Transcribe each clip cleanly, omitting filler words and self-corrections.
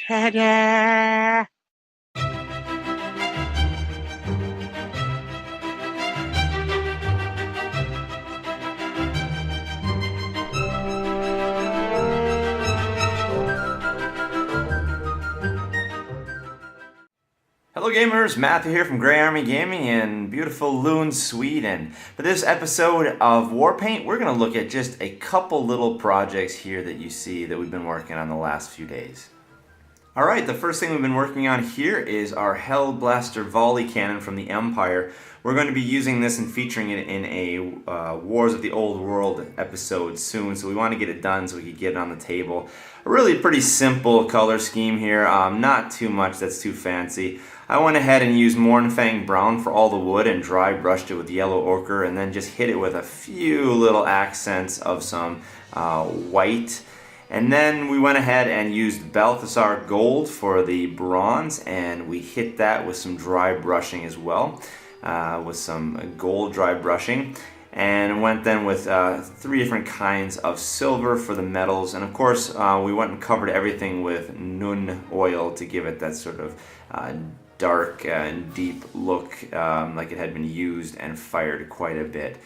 Ta-da! Hello gamers, Matthew here from Grey Army Gaming in beautiful Lund, Sweden. For this episode of Warpaint, we're going to look at just a couple little projects here that you see that we've been working on the last few days. Alright, the first thing we've been working on here is our Hellblaster Volley Cannon from the Empire. We're going to be using this and featuring it in a Wars of the Old World episode soon, so we want to get it done so we can get it on the table. A really pretty simple color scheme here, not too much that's too fancy. I went ahead and used Mornfang Brown for all the wood and dry brushed it with yellow ochre and then just hit it with a few little accents of some white. And then we went ahead and used Balthasar Gold for the bronze, and we hit that with some dry brushing as well, with some gold dry brushing. And went then with 3 different kinds of silver for the metals. And of course, we went and covered everything with Nun oil to give it that sort of dark and deep look, like it had been used and fired quite a bit.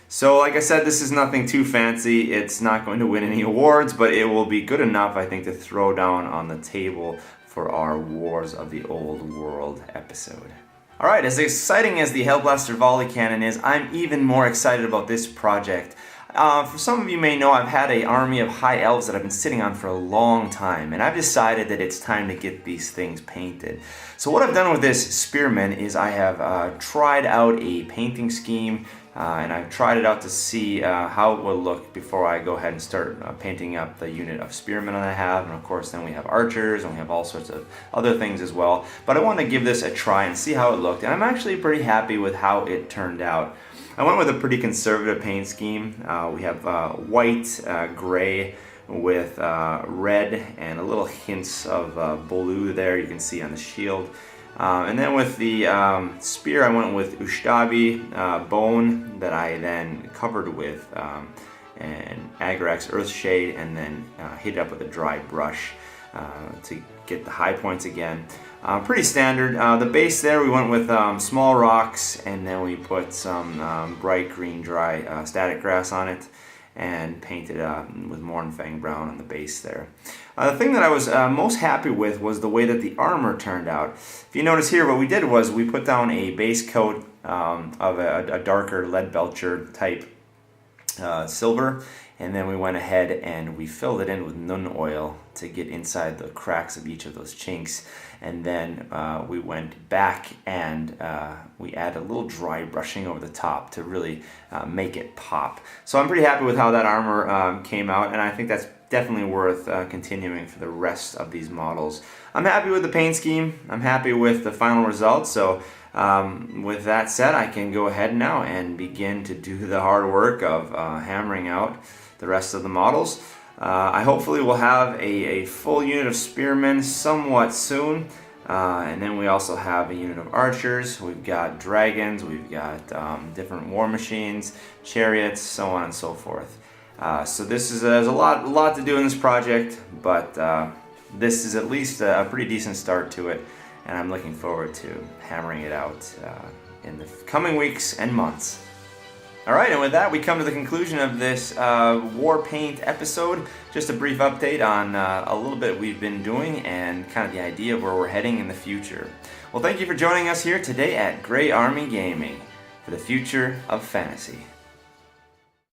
So like I said, this is nothing too fancy. It's not going to win any awards, but it will be good enough, I think, to throw down on the table for our Wars of the Old World episode. Alright, as exciting as the Hellblaster Volley Cannon is, I'm even more excited about this project. For some of you may know, I've had an army of High Elves that I've been sitting on for a long time, and I've decided that it's time to get these things painted. So what I've done with this Spearman is I have tried out a painting scheme, and I've tried it out to see how it will look before I go ahead and start painting up the unit of Spearmen that I have. And of course then we have archers and we have all sorts of other things as well. But I want to give this a try and see how it looked, and I'm actually pretty happy with how it turned out. I went with a pretty conservative paint scheme. We have white, gray with red and a little hints of blue there you can see on the shield. And then with the spear, I went with Ustabi bone that I then covered with an Agrax Earthshade, and then hit it up with a dry brush to get the high points again. Pretty standard. The base there, we went with small rocks, and then we put some bright green dry static grass on it and painted with Mornfang Brown on the base there. The thing that I was most happy with was the way that the armor turned out. If you notice here, what we did was we put down a base coat of a darker Leadbelcher type silver, and then we went ahead and we filled it in with Nun oil to get inside the cracks of each of those chinks. And then we went back and we added a little dry brushing over the top to really make it pop. So I'm pretty happy with how that armor came out, and I think that's definitely worth continuing for the rest of these models. I'm happy with the paint scheme. I'm happy with the final result. So with that said, I can go ahead now and begin to do the hard work of hammering out the rest of the models. I hopefully will have a full unit of Spearmen somewhat soon, and then we also have a unit of archers. We've got dragons, we've got different war machines, chariots, so on and so forth. So this is there's a lot to do in this project, but this is at least a pretty decent start to it, and I'm looking forward to hammering it out in the coming weeks and months. Alright, and with that we come to the conclusion of this Warpaint episode. Just a brief update on a little bit we've been doing and kind of the idea of where we're heading in the future. Well, thank you for joining us here today at Grey Army Gaming for the future of fantasy.